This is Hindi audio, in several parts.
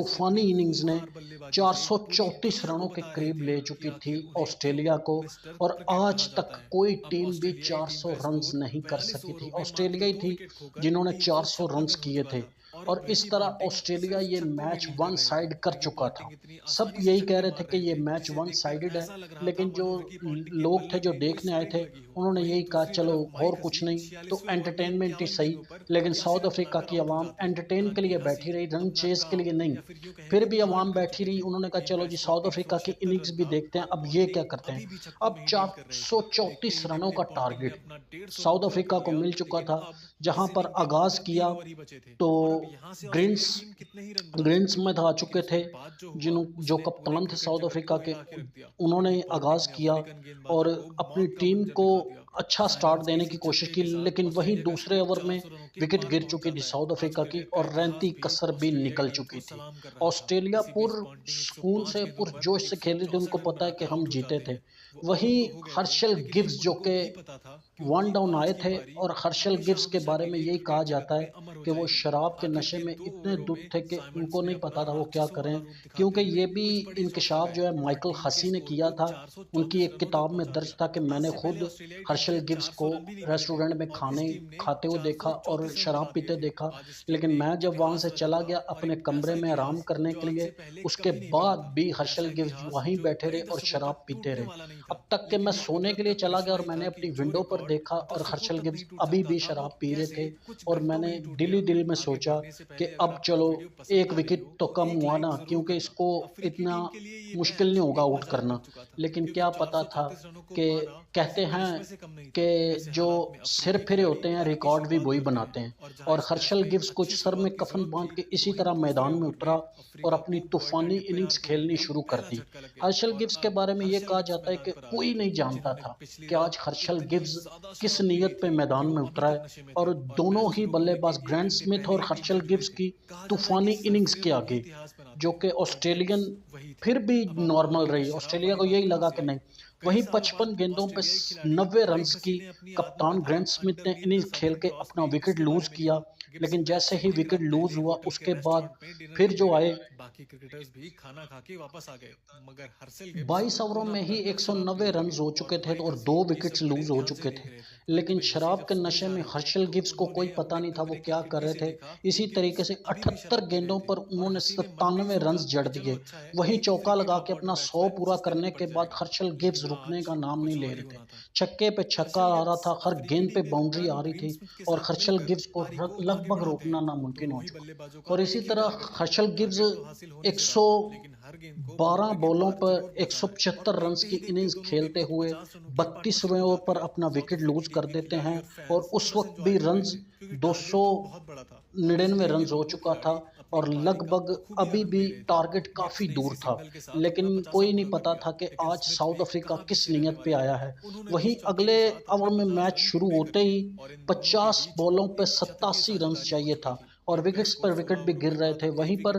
तूफानी इनिंग्स ने 434 रनों के करीब ले चुकी थी ऑस्ट्रेलिया को, और आज तक कोई टीम भी 400 रन्स नहीं कर सकी थी। ऑस्ट्रेलिया ही थी जिन्होंने 400 रन्स किए थे, और इस तरह ऑस्ट्रेलिया ये मैच वन साइड कर चुका था। सब यही कह रहे थे कि ये मैच वन साइडेड है, लेकिन जो लोग थे जो देखने आए थे उन्होंने यही कहा चलो और कुछ नहीं तो एंटरटेनमेंट ही सही। लेकिन साउथ अफ्रीका की आवाम एंटरटेन के लिए बैठी रही, रन चेस के लिए नहीं। फिर भी आवाम बैठी रही, उन्होंने कहा चलो जी साउथ अफ्रीका की इनिंग्स भी देखते हैं, अब ये क्या करते हैं। अब 434 रनों का टारगेट साउथ अफ्रीका को मिल चुका था। जहां पर आगाज किया तो ग्रीन्स ग्रीन्स में आ चुके थे, जो कप्तान थे साउथ अफ्रीका के, उन्होंने आगाज किया और अपनी टीम को अच्छा स्टार्ट देने की कोशिश की, लेकिन वहीं दूसरे ओवर में विकेट गिर चुकी थी साउथ अफ्रीका की और रैंती कसर भी निकल चुकी थी। ऑस्ट्रेलिया सुकून से पुरजोश से खेल रही थी, उनको पता है कि हम जीते थे। वहीं हर्षल गिब्स जो कि वन डाउन आए थे, और हर्षल गिब्स के बारे में यही कहा जाता है कि वो शराब के नशे में इतने धुत थे कि उनको नहीं पता था वो क्या करें, क्योंकि ये भी इंकशाफ जो है माइकल हसी ने किया था। उनकी एक किताब में दर्ज था कि मैंने खुद हर्षल गिब्स को रेस्टोरेंट में खाने खाते हुए देखा और शराब पीते देखा, लेकिन मैं जब वहाँ से चला गया अपने कमरे में आराम करने के लिए, उसके बाद भी हर्षल गिब्स वहीं बैठे रहे और शराब पीते रहे। अब तक कि मैं सोने के लिए चला गया और मैंने अपनी विंडो पर देखा और हर्षल गिब्स अभी भी शराब पी रहे थे, और मैंने दिल ही दिल में सोचा कि अब चलो एक विकेट तो कम हुआ ना, क्योंकि इसको इतना मुश्किल नहीं होगा आउट करना। लेकिन क्या पता था कि कहते हैं कि जो सिर फिरे होते हैं रिकॉर्ड भी वही बनाते हैं, और हर्षल गिब्स कुछ सर में कफन बांध के इसी तरह मैदान में उतरा और अपनी तूफानी इनिंग्स खेलनी शुरू कर दी। हर्षल गिब्स के बारे में ये कहा जाता है कि कोई नहीं जानता था कि आज हर्षल गिब्स किस नीयत पे मैदान में उतरा है, और दोनों ही बल्लेबाज ग्रैंट स्मिथ और हर्षल गिब्स की तूफानी इनिंग्स के आगे, जो कि ऑस्ट्रेलियन फिर भी नॉर्मल रही, ऑस्ट्रेलिया को यही लगा कि नहीं। वहीं 55 गेंदों पे 90 रन्स की कप्तान ग्रैंट स्मिथ ने इनिंग्स खेल के अपना विकेट लूज किया, लेकिन जैसे ही विकेट लूज हुआ उसके बाद फिर जो आए, बाकी क्रिकेटर्स भी खाना खा के वापस आ गए, मगर हर्षल गिब्स 22 ओवरों में ही 190 रन हो चुके थे और 2 विकेट्स लूज हो चुके थे। लेकिन शराब के नशे में हर्षल गिब्स को कोई पता नहीं था वो क्या कर रहे थे। इसी तरीके से 78 गेंदों पर उन्होंने 97 रन जड़ दिए। वहीं चौका लगा के अपना 100 पूरा करने के बाद हर्षल गिब्स रुकने का नाम नहीं ले रहे थे। छक्के पे छक्का आ रहा था, हर गेंद पे बाउंड्री आ रही थी, और हर्षल गिब्स को लगभग रोकना नामुमकिन हो चुका। और इसी तरह हर्षल गिब्स 112 बॉलों पर 175 रन की इनिंग्स खेलते हुए 32वें ओवर पर अपना विकेट लूज कर देते हैं, और उस वक्त भी रन्स 299 रन हो चुका था, और लगभग अभी भी टारगेट काफ़ी दूर था। लेकिन कोई नहीं पता था कि आज साउथ अफ्रीका किस नीयत पे आया है। वहीं अगले ओवर में मैच शुरू होते ही 50 बॉलों पे 87 रन चाहिए था, और विकेट्स पर विकेट भी गिर रहे थे। वहीं पर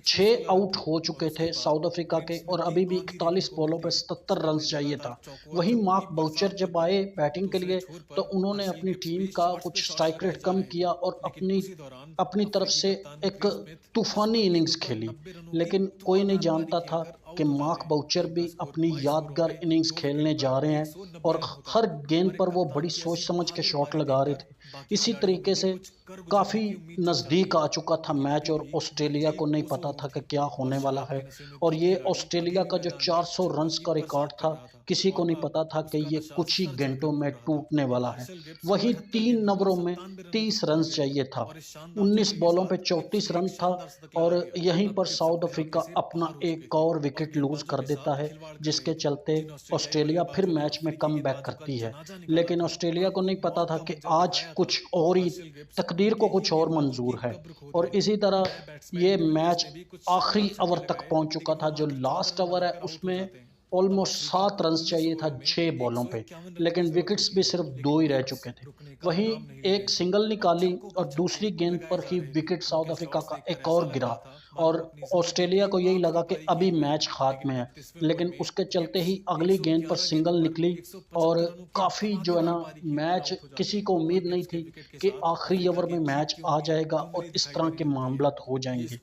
6 आउट हो चुके थे साउथ अफ्रीका के, और अभी भी 41 बॉलों पे 77 रन चाहिए था। वहीं मार्क बाउचर जब आए बैटिंग के लिए, तो उन्होंने अपनी टीम का कुछ स्ट्राइक रेट कम किया और अपनी तरफ से एक तूफानी इनिंग्स खेली। लेकिन कोई नहीं जानता था कि मार्क बाउचर भी अपनी यादगार इनिंग्स खेलने जा रहे हैं, और हर गेंद पर वो बड़ी सोच समझ के शॉट लगा रहे थे। इसी तरीके से काफ़ी नज़दीक आ चुका था मैच, और ऑस्ट्रेलिया को नहीं पता था कि क्या होने वाला है। और ये ऑस्ट्रेलिया का जो 400 रन्स का रिकॉर्ड था, किसी को नहीं पता था कि ये कुछ ही घंटों में टूटने वाला है। वही 3 ओवरों में 30 रन चाहिए था, 19 बॉलों पे 34 रन था, और यहीं पर साउथ अफ्रीका अपना एक और विकेट लूज कर देता है, जिसके चलते ऑस्ट्रेलिया फिर मैच में कम बैक करती है। लेकिन ऑस्ट्रेलिया को नहीं पता था कि आज कुछ और ही, तकदीर को कुछ और मंजूर है। और इसी तरह ये मैच आखिरी ओवर तक पहुंच चुका था। जो लास्ट ओवर है उसमें ऑलमोस्ट 7 रन चाहिए था 6 बॉलों पे, लेकिन विकेट्स भी सिर्फ 2 ही रह चुके थे। वहीं एक सिंगल निकाली और दूसरी गेंद पर ही विकेट साउथ अफ्रीका का एक और गिरा, और ऑस्ट्रेलिया को यही लगा कि अभी मैच हाथ में है। लेकिन उसके चलते ही अगली गेंद पर सिंगल निकली, और काफ़ी जो है ना, मैच किसी को उम्मीद नहीं थी कि आखिरी ओवर में मैच आ जाएगा और इस तरह के मामलात हो जाएंगे।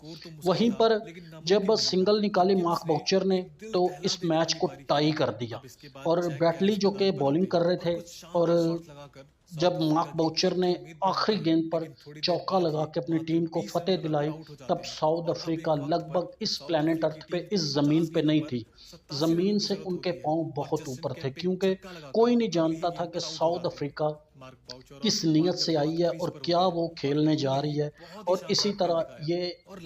वहीं पर जब सिंगल निकाली मार्क बाउचर ने, तो इस मैच को टाई कर दिया, और ब्रैटली जो कि बॉलिंग कर रहे थे, और जब मार्क बाउचर ने आखिरी गेंद पर चौका लगा के अपनी टीम को फतेह दिलाई, तब साउथ अफ्रीका लगभग इस प्लेनेट अर्थ पे, इस ज़मीन पे नहीं थी। ज़मीन से उनके पांव बहुत ऊपर थे, क्योंकि कोई नहीं जानता था कि साउथ अफ्रीका किस नीयत से आई है और क्या वो खेलने जा रही है। और इसी तरह ये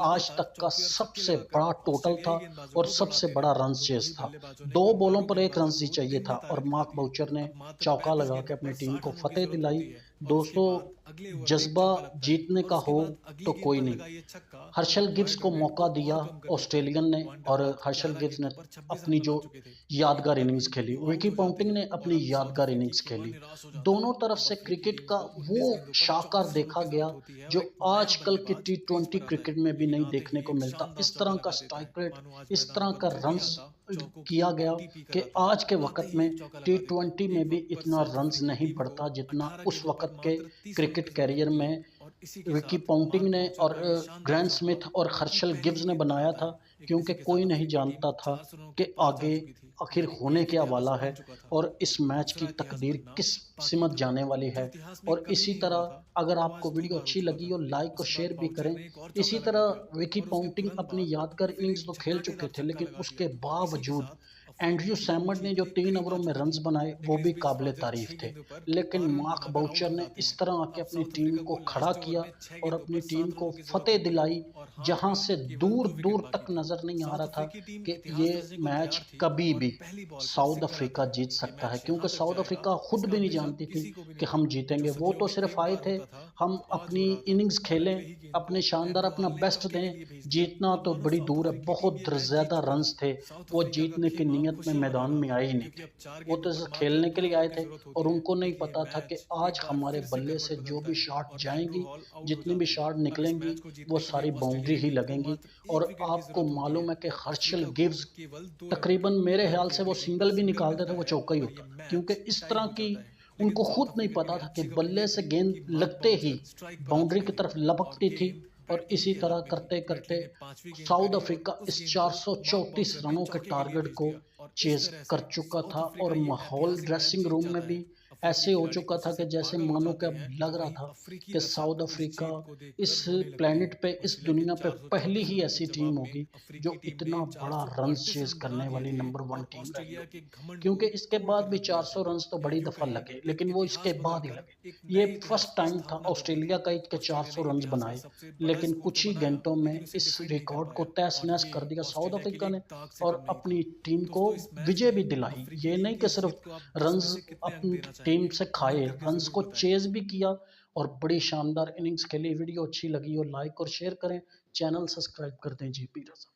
आज तक का सबसे बड़ा टोटल था और सबसे बड़ा रन चेज था। 2 बॉलों पर 1 रन ही चाहिए था, और मार्क बाउचर ने चौका लगा के अपनी टीम को फतेह दिलाई। दोस्तों, अगले ओवर पे एक जज्बा चौका लगता है जीतने और का उसके हो बाद अगली तो गेंद कोई पर नहीं। लगा ये छक्का हर्षल गिब्स वर्ल्ड को क्रिकेट मौका दिया और कम कर दिया। ऑस्ट्रेलियन ने, वांडे और मात्र हर्षल 11 गिब्स ने गेंदों पर 26 अपनी रन बना जो चुके थे। यादगार तब इनिंग्स भी खेली। वो आउट विकी हो जाते पॉन्टिंग हैं ने और अपनी अब साउथ यादगार अफ्रीकी इनिंग्स खेमा खेली। निराश हो जाता दोनों है। तरफ अब से अफ्रीकी क्रिकेट टीम का को 19 वो गेंदों पर शानदार 34 रनों देखा की गया जरूरत होती है और जो एक नया आजकल के बल्लेबाज क्रीज T20 पर आता है। क्रिकेट में भी नहीं लेकिन आते देखने ही को एक मिलता। शानदार इस चौका तरह का लगा देता है, स्ट्राइक रेट, मानो आज इस मैदान तरह पर का कोई नहीं रन्स आता, चौकों की किया गया ओटीपी कि कराता है। आज के आते वक्त ही में एक चौका लगा देता है। T20 में एक भी वक्त पर इतना साउथ रन्स अफ्रीकी नहीं टीम को बढ़ता जितना 18 उस गेंदों पर वक्त के मात्र 30 रनों क्रिकेट की जरूरत कैरियर होती है में और इसी के विकी साथ पॉन्टिंग मार्क ने बाउचर और का ये शानदार ग्रांट चौका स्मिथ और अपनी हर्षल पहली गिब्स ने गेंद पर बनाया आता था, है। एक क्योंकि इसी के कोई साथ नहीं अफ्रीकी टीम जानता था 400 रनों के कि पार जा आगे चुकी थी, आखिर यानी होने एक क्या इतिहास वाला है बन चुका था और इस और मैच की दूसरा इतिहास तकदीर बनना किस बाकी सिमत था। जाने वाली जो है। इतिहास में और कभी इसी नहीं हुआ था, तरह अगर वो आपको आज 2 वीडियो बार हो अच्छी चुका लगी था। और लाइक और इस बार शेयर भी बाउचर करें। ने एक और इसी चौका लगा दिया तरह विकी और उसके पॉन्टिंग तुरंत अपनी बाद यादगार फिर इनिंग्स एक तो खेल चुके झटकाटेदार थे, छक्का लेकिन लगा उसके दिया और इसी के बावजूद साथ अफ्रीकी एंड्रयू टीम सैमट ने जीत जो के 3 करीब आ ओवरों में चुकी रन्स थी। बनाए वो लेकिन इस भी बीच काबिले बाउचर तारीफ 6 थे। गेंदों पर लेकिन 12 रन मार्क बनाकर आउट बाउचर हो ने जाते इस हैं। तरह आके अब अपनी साउथ टीम अफ्रीका को को खड़ा लास्ट ओवर किया में 6 और गेंदों अपनी पर टीम 7 को रनों की जरूरत फतेह होती है दिलाई, और हाथ जहां में से केवल दूर 2 विकेट दूर बाकी तक थे। नजर नहीं आ साउथ रहा था अफ्रीकी टीम कि इतिहास ये रचने को मैच तैयार थी कभी और भी पहली बॉल पर साउथ सिक्का अफ्रीका लगाकर जीत ये सकता है, मैच क्योंकि यहां तक साउथ जाएगा। अफ्रीका खुद इसका भी नहीं अंदेशा जानती थी किसी को भी कि नहीं था। हम जो जीतेंगे। वो सदियों तो में सिर्फ कई आए बार थे होता था, हम वो आज हो अपनी रहा था इनिंग्स और खेलें, अगले ही गेंद अपने पर शानदार एंड्रू अपना हॉल ने बेस्ट चौके के दें। लिए भेज दिया जीतना और तो मानो बड़ी साउथ दूर है, अफ्रीकी टीम बहुत ये मैच जीत ज्यादा चुकी थी। रन्स थे, साउथ वो अफ्रीका का जीतने की खेमा नीयत में खुशियां मना मैदान रहा में था आए ही नहीं क्योंकि थे। अब 4 वो गेंदों तो पर सिर्फ मात्र खेलने के 2 लिए रनों आए की थे जरूरत और होती है। उनको नहीं लेकिन ये पता था कि मैच आज एक बार हमारे फिर से बल्ले करवट से जो बदलता भी है शॉट और एंड्रू जाएंगी, हॉल आउट हो जितनी भी जाते हैं। शॉट अब इस निकलेंगी, मैच को वो जीतने के लिए सारी बाउंड्री ऑस्ट्रेलियाई ही टीम को लगेंगी। मात्र और 1 विकेट की आपको जरूरत होती मालूम है है कि और हर्षल अफ्रीका को गिव्स केवल 2 रन तकरीबन मेरे और ख्याल से वो कोहली एक बार सिंगल भी सिंगल निकालते थे मिलता वो है चौका ही और ये होता, क्योंकि मैच इस टाई तरह हो की जाता है। लेकिन उनको साउथ खुद नहीं अफ्रीका की पता था कि अच्छी खबर बल्ले ये से थी गेंद कि मार्क लगते ही बाउचर स्ट्राइक पर आ बाउंड्री चुके की थे तरफ और लपकती थी। गेंद और ब्रेटली इसी के तरह हाथ में थी। करते ब्रेटली करते ने 5वीं गेंद साउथ खेली और अफ्रीका उस इस गेंद को मार्क 434 बाउचर ने रनों के चौके के लिए टारगेट भेज को दिया और इस चेज तरह कर से चुका साउथ था। अफ्रीका और ये माहौल ऐतिहासिक मैच ड्रेसिंग जीत रूम में जाता भी है। अफ्रीकी ऐसे हो खिलाड़ी चुका था खुशी कि से जैसे पागल हो मानो कि जाते अब हैं लग रहा वहीं था अफ्रीकी कि दर्शक साउथ इस अफ्रीका जीत को देखकर इस रोने लगते हैं। प्लेनेट पे, इस ऑस्ट्रेलिया के दुनिया पे पहली 424 ही रनों के ऐसी टीम जवाब में होगी जो अफ्रीकी टीम ने इतना बड़ा रन्स 438 चेज रन बना करने दिए वाली थे नंबर 1 और टीम रही ऑस्ट्रेलिया के होगी। घमंड को क्योंकि इसके तोड़ बाद कर भी रख दिया 400 था। रन्स तो बड़ी यूं दफा कहें लगे, एक लेकिन वो इसके इतिहास बाद ही बदलकर लगे। एक ये नए फर्स्ट इतिहास की टाइम था स्थापना कर दी थी। ऑस्ट्रेलिया का कि ऑस्ट्रेलिया 400 ने रन्स इतिहास का बनाए, सबसे बड़ा लेकिन स्कोर तो कुछ ही बनाया घंटों में लेकिन उसे इस डिफेंड नहीं कर रिकॉर्ड को पाया तहस और नहस ये कर दिया साउथ ऑस्ट्रेलिया के अफ्रीका लिए ने दाग से और कम नहीं था। अपनी टीम को दोस्तों, इस मैच विजय भी में दिलाई। अफ्रीकी ये नहीं टीम की कि इस सिर्फ जीत को आप 10 में रन्स से कितने अंक अपनी देना टीम चाहेंगे? से खाए, कमेंट करके रन्स जरूर को बताएं। चेज भी किया और बड़ी शानदार इनिंग्स खेली। वीडियो अच्छी लगी और लाइक और शेयर करें, चैनल सब्सक्राइब कर दें। जी पी रजा।